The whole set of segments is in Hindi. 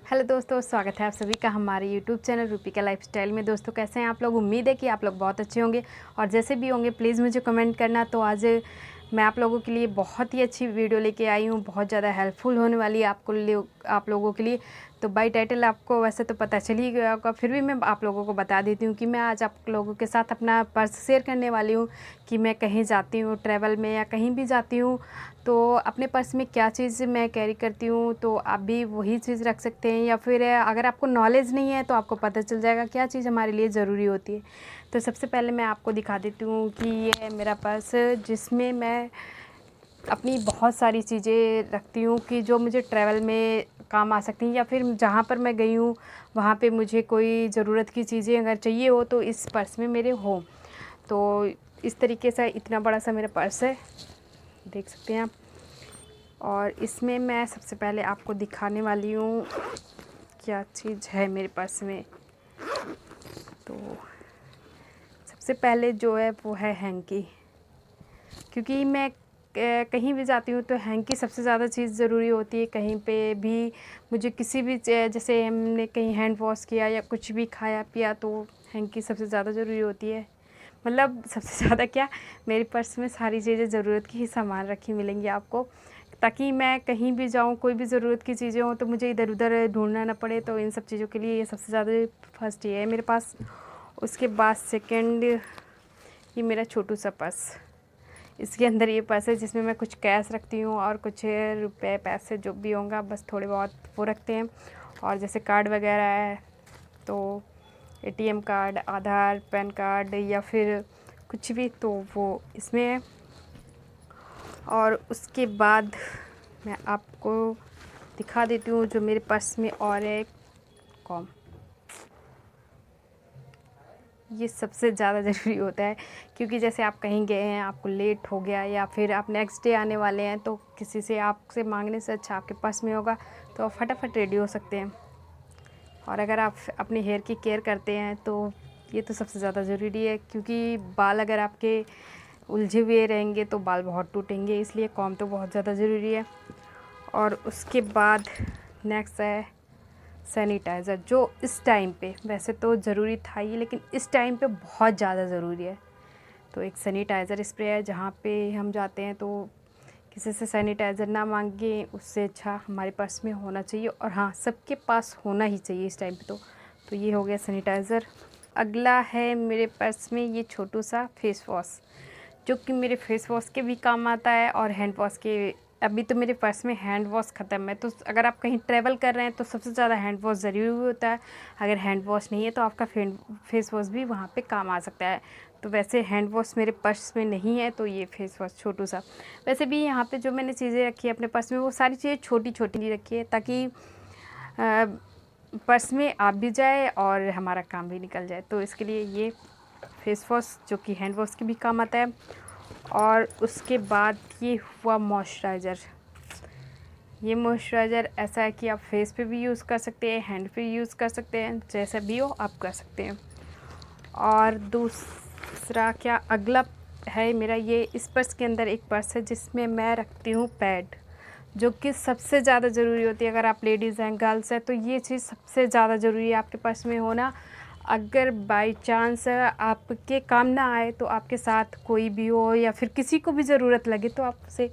हेलो दोस्तों, स्वागत है आप सभी का हमारे यूट्यूब चैनल रूपिका लाइफस्टाइल में। दोस्तों, कैसे हैं आप लोग? उम्मीद है कि आप लोग बहुत अच्छे होंगे और जैसे भी होंगे प्लीज़ मुझे कमेंट करना। तो आज मैं आप लोगों के लिए बहुत ही अच्छी वीडियो लेके आई हूँ, बहुत ज़्यादा हेल्पफुल होने वाली है आप लोगों के लिए। तो बाय टाइटल आपको वैसे तो पता चल ही गया होगा, फिर भी मैं आप लोगों को बता देती हूँ कि मैं आज आप लोगों के साथ अपना पर्स शेयर करने वाली हूँ कि मैं कहीं जाती हूँ ट्रैवल में या कहीं भी जाती हूँ तो अपने पर्स में क्या चीज़ मैं कैरी करती हूँ। तो आप भी वही चीज़ रख सकते हैं, या फिर अगर आपको नॉलेज नहीं है तो आपको पता चल जाएगा क्या चीज़ हमारे लिए ज़रूरी होती है। तो सबसे पहले मैं आपको दिखा देती हूँ कि ये है मेरा पर्स, जिसमें मैं अपनी बहुत सारी चीज़ें रखती हूँ कि जो मुझे ट्रैवल में काम आ सकती हैं, या फिर जहाँ पर मैं गई हूँ वहाँ पे मुझे कोई ज़रूरत की चीज़ें अगर चाहिए हो तो इस पर्स में मेरे हो। तो इस तरीके से इतना बड़ा सा मेरा पर्स है, देख सकते हैं आप। और इसमें मैं सबसे पहले आपको दिखाने वाली हूँ क्या चीज़ है मेरे पर्स में। तो सबसे पहले जो है वो है हैंकी, क्योंकि मैं कहीं भी जाती हूँ तो हैंकी सबसे ज़्यादा चीज़ ज़रूरी होती है। कहीं पे भी मुझे किसी भी जैसे हमने कहीं हैंड वॉश किया या कुछ भी खाया पिया तो हैंकी सबसे ज़्यादा ज़रूरी होती है। मतलब सबसे ज़्यादा क्या, मेरे पर्स में सारी चीज़ें ज़रूरत की ही सामान रखी मिलेंगी आपको, ताकि मैं कहीं भी जाऊँ कोई भी ज़रूरत की चीज़ें हों तो मुझे इधर उधर ढूंढना ना पड़े। तो इन सब चीज़ों के लिए ये सबसे ज़्यादा फर्स्ट ये है मेरे पास। उसके बाद सेकंड ये मेरा छोटू सा पर्स, इसके अंदर ये पर्स है जिसमें मैं कुछ कैश रखती हूँ और कुछ रुपए पैसे जो भी होंगे बस थोड़े बहुत वो रखते हैं। और जैसे कार्ड वगैरह है तो एटीएम कार्ड, आधार, पैन कार्ड या फिर कुछ भी तो वो इसमें है। और उसके बाद मैं आपको दिखा देती हूँ जो मेरे पर्स में और है कॉम। ये सबसे ज़्यादा ज़रूरी होता है, क्योंकि जैसे आप कहीं गए हैं, आपको लेट हो गया या फिर आप नेक्स्ट डे आने वाले हैं तो किसी से आपसे मांगने से अच्छा आपके पास में होगा तो आप फटाफट रेडी हो सकते हैं। और अगर आप अपने हेयर की केयर करते हैं तो ये तो सबसे ज़्यादा ज़रूरी है, क्योंकि बाल अगर आपके उलझे हुए रहेंगे तो बाल बहुत टूटेंगे, इसलिए कॉम तो बहुत ज़्यादा ज़रूरी है। और उसके बाद नेक्स्ट है सैनिटाइज़र, जो इस टाइम पे वैसे तो ज़रूरी था ही लेकिन इस टाइम पे बहुत ज़्यादा ज़रूरी है। तो एक सैनिटाइज़र स्प्रे है, जहाँ पे हम जाते हैं तो किसी से सैनिटाइज़र ना मांगे उससे अच्छा हमारे पास में होना चाहिए, और हाँ सबके पास होना ही चाहिए इस टाइम पे। तो ये हो गया सैनिटाइज़र। अगला है मेरे पर्स में ये छोटू सा फेस वॉश, जो कि मेरे फेस वॉश के भी काम आता है और हैंड वॉश के। अभी तो मेरे पर्स में हैंड वॉश ख़त्म है, तो अगर आप कहीं ट्रैवल कर रहे हैं तो सबसे ज़्यादा हैंड वॉश ज़रूरी होता है। अगर हैंड वॉश नहीं है तो आपका फेस वॉश भी वहाँ पे काम आ सकता है। तो वैसे हैंड वॉश मेरे पर्स में नहीं है, तो ये फेस वॉश छोटू सा। वैसे भी यहाँ पे जो मैंने चीज़ें रखी है अपने पर्स में वो सारी चीज़ें छोटी छोटी रखी है, ताकि पर्स में आ भी जाए और हमारा काम भी निकल जाए। तो इसके लिए ये फेस वॉश जो कि हैंड वॉश के भी काम आता है। और उसके बाद ये हुआ मॉइस्चराइज़र। ये मॉइस्चराइज़र ऐसा है कि आप फेस पे भी यूज़ कर सकते हैं, हैंड पे यूज़ कर सकते हैं, जैसा भी हो आप कर सकते हैं। और दूसरा क्या, अगला है मेरा ये इस पर्स के अंदर एक पर्स है जिसमें मैं रखती हूँ पैड, जो कि सबसे ज़्यादा ज़रूरी होती है। अगर आप लेडीज़ हैं, गर्ल्स हैं, तो ये चीज़ सबसे ज़्यादा ज़रूरी है आपके पर्स में होना। अगर बाय चांस आपके काम ना आए तो आपके साथ कोई भी हो या फिर किसी को भी ज़रूरत लगे तो आप उसे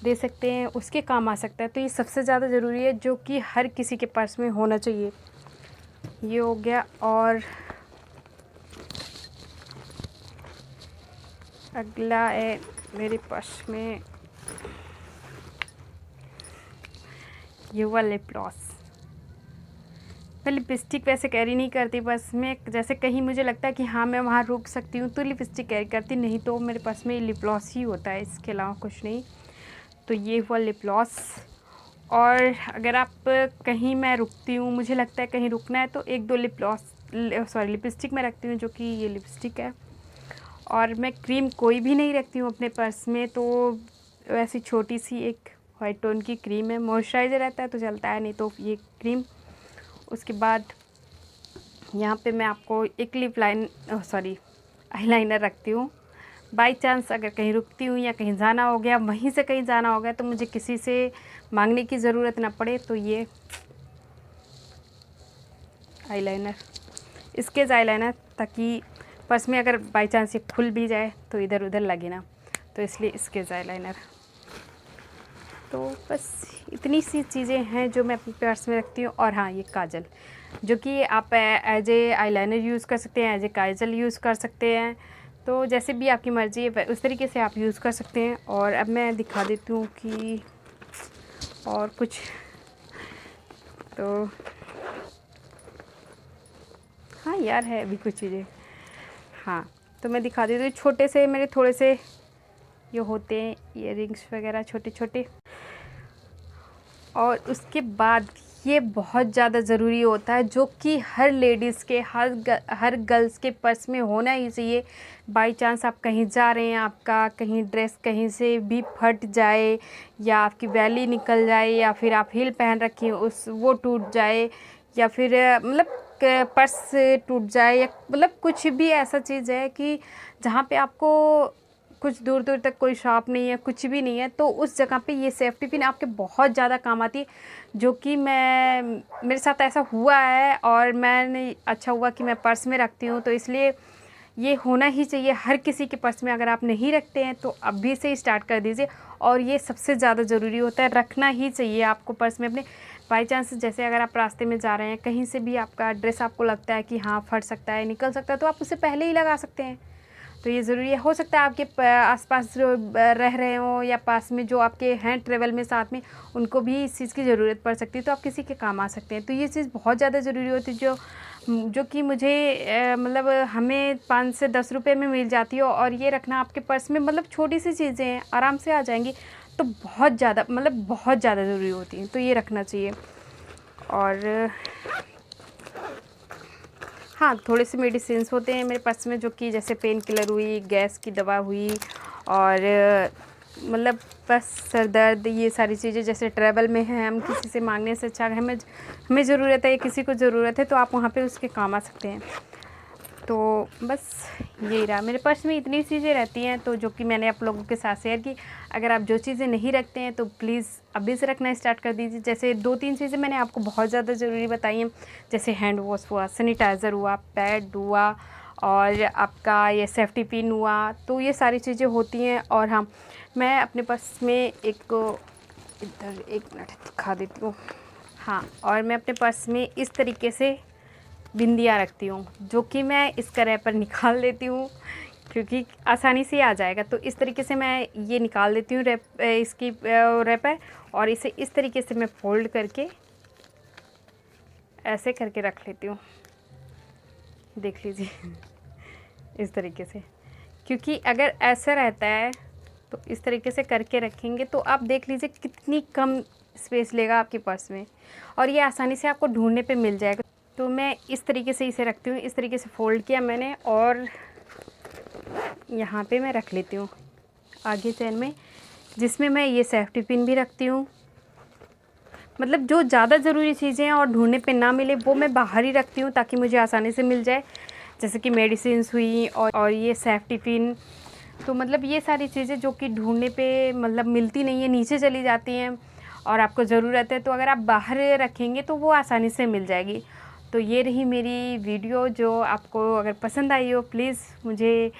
दे सकते हैं, उसके काम आ सकता है। तो ये सबसे ज़्यादा ज़रूरी है, जो कि हर किसी के पर्स में होना चाहिए। ये हो गया। और अगला है मेरे पर्स में ये हुआ लिप ग्लॉस। मैं लिपस्टिक वैसे कैरी नहीं करती, बस मैं जैसे कहीं मुझे लगता है कि हाँ मैं वहाँ रुक सकती हूँ तो लिपस्टिक कैरी करती, नहीं तो मेरे पास में लिप ग्लॉस ही होता है, इसके अलावा कुछ नहीं। तो ये हुआ लिप ग्लॉस। और अगर आप कहीं मैं रुकती हूँ, मुझे लगता है कहीं रुकना है, तो एक दो लिपस्टिक मैं रखती हूँ, जो कि ये लिपस्टिक है। और मैं क्रीम कोई भी नहीं रखती हूँ अपने पर्स में, तो वैसी छोटी सी एक वाइट टोन की क्रीम है। मॉइस्चराइज़र रहता है तो चलता है, नहीं तो ये क्रीम। उसके बाद यहाँ पे मैं आपको एक आईलाइनर रखती हूँ। बाय चांस अगर कहीं रुकती हूँ या कहीं जाना हो गया, वहीं से कहीं जाना हो गया, तो मुझे किसी से मांगने की ज़रूरत ना पड़े, तो ये आईलाइनर, स्केच आईलाइनर, ताकि पर्स में अगर बाई चांस ये खुल भी जाए तो इधर उधर लगे ना, तो इसलिए स्केच आईलाइनर। तो बस इतनी सी चीज़ें हैं जो मैं अपने पर्स में रखती हूँ। और हाँ, ये काजल, जो कि आप एज ए आईलाइनर यूज़ कर सकते हैं, एज ए काजल यूज़ कर सकते हैं, तो जैसे भी आपकी मर्ज़ी है उस तरीके से आप यूज़ कर सकते हैं। और अब मैं दिखा देती हूँ कि और कुछ, तो हाँ यार, है अभी कुछ चीज़ें। हाँ, तो मैं दिखा देती हूँ। छोटे से मेरे थोड़े से ये होते हैं ईयरिंग्स वगैरह छोटे छोटे। और उसके बाद ये बहुत ज़्यादा ज़रूरी होता है, जो कि हर लेडीज़ के, हर गर्ल्स के पर्स में होना ही चाहिए। बाई चांस आप कहीं जा रहे हैं, आपका कहीं ड्रेस कहीं से भी फट जाए, या आपकी वैली निकल जाए, या फिर आप हील पहन रखी हैं वो टूट जाए, या फिर मतलब पर्स टूट जाए, या मतलब कुछ भी ऐसा चीज़ है कि जहाँ पे आपको कुछ दूर दूर तक कोई शॉप नहीं है, कुछ भी नहीं है, तो उस जगह पे ये सेफ्टी पिन आपके बहुत ज़्यादा काम आती है। जो कि मेरे साथ ऐसा हुआ है, और मैंने अच्छा हुआ कि मैं पर्स में रखती हूँ, तो इसलिए ये होना ही चाहिए हर किसी के पर्स में। अगर आप नहीं रखते हैं तो अभी से ही स्टार्ट कर दीजिए। और ये सबसे ज़्यादा ज़रूरी होता है, रखना ही चाहिए आपको पर्स में अपने। बाई चांस जैसे अगर आप रास्ते में जा रहे हैं, कहीं से भी आपका ड्रेस आपको लगता है कि हाँ फट सकता है, निकल सकता है, तो आप उसे पहले ही लगा सकते हैं। तो ये ज़रूरी है। हो सकता है आपके आसपास जो रह रहे हों, या पास में जो आपके हैं ट्रेवल में साथ में, उनको भी इस चीज़ की ज़रूरत पड़ सकती है, तो आप किसी के काम आ सकते हैं। तो ये चीज़ बहुत ज़्यादा ज़रूरी होती है, जो कि मुझे मतलब हमें 5 से 10 रुपए में मिल जाती है। और ये रखना आपके पर्स में, मतलब छोटी सी चीज़ें हैं, आराम से आ जाएंगी, तो बहुत ज़्यादा, मतलब बहुत ज़्यादा ज़रूरी होती हैं, तो ये रखना चाहिए। और हाँ, थोड़े से मेडिसिन्स होते हैं मेरे पर्स में, जो कि जैसे पेन किलर हुई, गैस की दवा हुई, और मतलब बस सर दर्द, ये सारी चीज़ें जैसे ट्रैवल में हैं, हम किसी से मांगने से अच्छा, हमें ज़रूरत है या किसी को ज़रूरत है, तो आप वहाँ पे उसके काम आ सकते हैं। तो बस यही रहा, मेरे पर्स में इतनी चीज़ें रहती हैं, तो जो कि मैंने आप लोगों के साथ शेयर की। अगर आप जो चीज़ें नहीं रखते हैं तो प्लीज़ अभी से रखना स्टार्ट कर दीजिए। जैसे 2-3 चीज़ें मैंने आपको बहुत ज़्यादा ज़रूरी बताई हैं, जैसे हैंड वॉश हुआ, सैनिटाइज़र हुआ, पैड हुआ, और आपका ये सेफ्टी पिन हुआ, तो ये सारी चीज़ें होती हैं। और हाँ, मैं अपने पर्स में इधर 1 मिनट दिखा देती हूँ। हाँ, और मैं अपने पर्स में इस तरीके से बिंदियाँ रखती हूँ, जो कि मैं इसका रैपर निकाल लेती हूँ, क्योंकि आसानी से आ जाएगा। तो इस तरीके से मैं ये निकाल लेती हूँ इसकी रैपर, और इसे इस तरीके से मैं फोल्ड करके ऐसे करके रख लेती हूँ। देख लीजिए इस तरीके से, क्योंकि अगर ऐसा रहता है तो इस तरीके से करके रखेंगे तो आप देख लीजिए कितनी कम स्पेस लेगा आपके पर्स में, और ये आसानी से आपको ढूंढने पे मिल जाएगा। तो मैं इस तरीके से इसे रखती हूँ, इस तरीके से फ़ोल्ड किया मैंने, और यहाँ पे मैं रख लेती हूँ आगे चैन में, जिसमें मैं ये सेफ्टी पिन भी रखती हूँ। मतलब जो ज़्यादा ज़रूरी चीज़ें हैं और ढूंढने पे ना मिले, वो मैं बाहर ही रखती हूँ, ताकि मुझे आसानी से मिल जाए। जैसे कि मेडिसिन्स हुई, और ये सेफ्टी पिन, तो मतलब ये सारी चीज़ें जो कि ढूंढने पे मतलब मिलती नहीं है, नीचे चली जाती हैं, और आपको ज़रूरत है, तो अगर आप बाहर रखेंगे तो वो आसानी से मिल जाएगी। तो ये रही मेरी वीडियो, जो आपको अगर पसंद आई हो प्लीज़ मुझे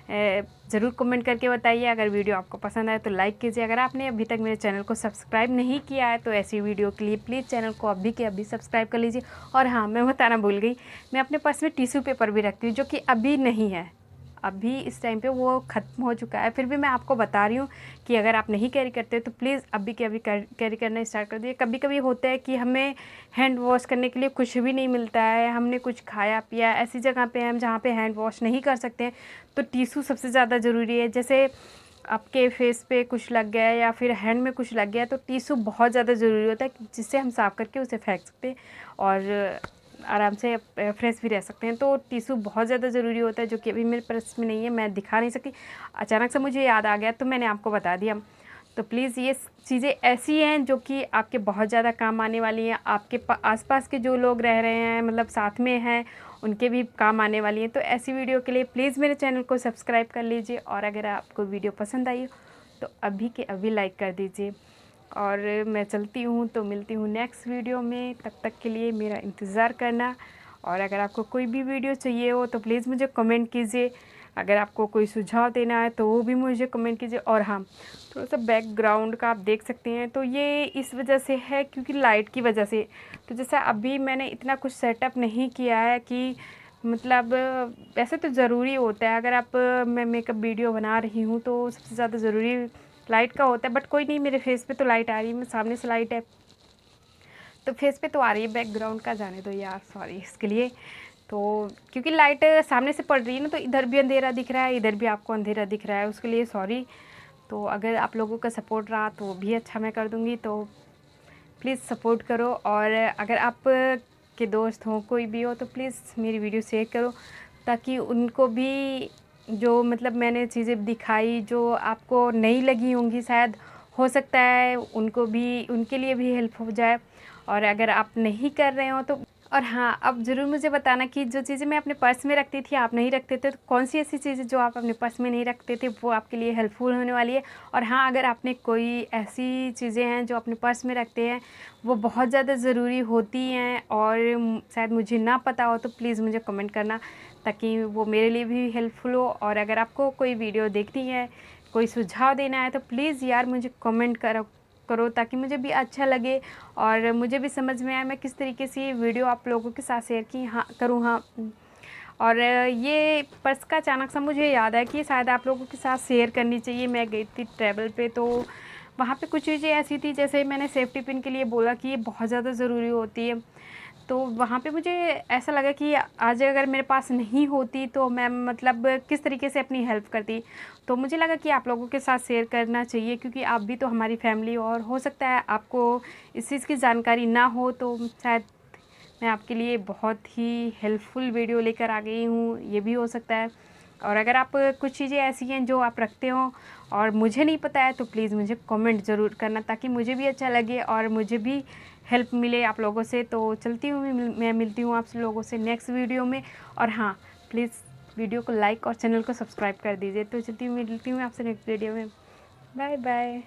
ज़रूर कमेंट करके बताइए। अगर वीडियो आपको पसंद आए तो लाइक कीजिए। अगर आपने अभी तक मेरे चैनल को सब्सक्राइब नहीं किया है तो ऐसी वीडियो के लिए प्लीज़ चैनल को अभी के अभी सब्सक्राइब कर लीजिए। और हाँ, मैं बताना भूल गई, मैं अपने पर्स में टिश्यू पेपर भी रखती हूँ, जो कि अभी नहीं है, अभी इस टाइम पे वो ख़त्म हो चुका है। फिर भी मैं आपको बता रही हूँ कि अगर आप नहीं कैरी करते तो प्लीज़ अभी के अभी कैरी करना स्टार्ट कर दिए। कभी कभी होता है कि हमें हैंड वॉश करने के लिए कुछ भी नहीं मिलता है, हमने कुछ खाया पिया, ऐसी जगह पे हम जहाँ पे हैंड वॉश नहीं कर सकते हैं, तो टिश्यू सबसे ज़्यादा ज़रूरी है। जैसे आपके फेस पे कुछ लग गया है या फिर हैंड में कुछ लग गया, तो टिश्यू बहुत ज़्यादा ज़रूरी होता है, जिससे हम साफ़ करके उसे फेंक सकते हैं और आराम से फ्रेश भी रह सकते हैं। तो टिश्यू बहुत ज़्यादा ज़रूरी होता है, जो कि अभी मेरे पर्स में नहीं है, मैं दिखा नहीं सकती, अचानक से मुझे याद आ गया तो मैंने आपको बता दिया। तो प्लीज़ ये चीज़ें ऐसी हैं जो कि आपके बहुत ज़्यादा काम आने वाली हैं, आपके आसपास के जो लोग रह रहे हैं, मतलब साथ में हैं, उनके भी काम आने वाली हैं। तो ऐसी वीडियो के लिए प्लीज़ मेरे चैनल को सब्सक्राइब कर लीजिए, और अगर आपको वीडियो पसंद आई हो तो अभी के अभी लाइक कर दीजिए। और मैं चलती हूँ, तो मिलती हूँ नेक्स्ट वीडियो में, तब तक के लिए मेरा इंतज़ार करना। और अगर आपको कोई भी वीडियो चाहिए हो तो प्लीज़ मुझे कमेंट कीजिए। अगर आपको कोई सुझाव देना है तो वो भी मुझे कमेंट कीजिए। और हाँ, थोड़ा सा बैकग्राउंड का आप देख सकते हैं, तो ये इस वजह से है क्योंकि लाइट की वजह से। तो जैसे अभी मैंने इतना कुछ सेटअप नहीं किया है कि मतलब वैसे तो ज़रूरी होता है, अगर आप मैं मेकअप वीडियो बना रही हूँ तो सबसे ज़्यादा ज़रूरी लाइट का होता है। बट कोई नहीं, मेरे फेस पे तो लाइट आ रही है, मैं सामने से लाइट है तो फेस पे तो आ रही है, बैकग्राउंड का जाने दो यार, सॉरी इसके लिए। तो क्योंकि लाइट सामने से पड़ रही है ना, तो इधर भी अंधेरा दिख रहा है, इधर भी आपको अंधेरा दिख रहा है, उसके लिए सॉरी। तो अगर आप लोगों का सपोर्ट रहा तो वो भी अच्छा मैं कर दूँगी, तो प्लीज़ सपोर्ट करो। और अगर आप के दोस्त हों, कोई भी हो, तो प्लीज़ मेरी वीडियो शेयर करो ताकि उनको भी जो मतलब मैंने चीज़ें दिखाई जो आपको नहीं लगी होंगी, शायद हो सकता है उनको भी, उनके लिए भी हेल्प हो जाए। और अगर आप नहीं कर रहे हो तो और हाँ, अब ज़रूर मुझे बताना कि जो चीज़ें मैं अपने पर्स में रखती थी आप नहीं रखते थे, तो कौन सी ऐसी चीज़ें जो आप अपने पर्स में नहीं रखते थे वो आपके लिए हेल्पफुल होने वाली है। और हाँ, अगर आपने कोई ऐसी चीज़ें हैं जो अपने पर्स में रखते हैं वो बहुत ज़्यादा ज़रूरी होती हैं और शायद मुझे ना पता हो, तो प्लीज़ मुझे कमेंट करना ताकि वो मेरे लिए भी हेल्पफुल हो। और अगर आपको कोई वीडियो देखनी है, कोई सुझाव देना है, तो प्लीज़ यार मुझे कमेंट करो ताकि मुझे भी अच्छा लगे और मुझे भी समझ में आए मैं किस तरीके से ये वीडियो आप लोगों के साथ शेयर की हाँ करूँ। हाँ, और ये पर्स का अचानक से मुझे याद है कि शायद आप लोगों के साथ शेयर करनी चाहिए। मैं गई थी ट्रैवल पे, तो वहाँ पे कुछ चीज़ें ऐसी थी, जैसे मैंने सेफ्टी पिन के लिए बोला कि ये बहुत ज़्यादा ज़रूरी होती है। तो वहाँ पे मुझे ऐसा लगा कि आज अगर मेरे पास नहीं होती तो मैं मतलब किस तरीके से अपनी हेल्प करती। तो मुझे लगा कि आप लोगों के साथ शेयर करना चाहिए क्योंकि आप भी तो हमारी फैमिली, और हो सकता है आपको इस चीज़ की जानकारी ना हो, तो शायद मैं आपके लिए बहुत ही हेल्पफुल वीडियो लेकर आ गई हूँ, ये भी हो सकता है। और अगर आप कुछ चीज़ें ऐसी हैं जो आप रखते हो और मुझे नहीं पता है, तो प्लीज़ मुझे कमेंट ज़रूर करना ताकि मुझे भी अच्छा लगे और मुझे भी हेल्प मिले आप लोगों से। तो चलती हूँ मैं मिलती हूँ आप लोगों से नेक्स्ट वीडियो में। और हाँ, प्लीज़ वीडियो को लाइक और चैनल को सब्सक्राइब कर दीजिए। तो चलती हूँ, मिलती हूँ आपसे नेक्स्ट वीडियो में। Bye bye.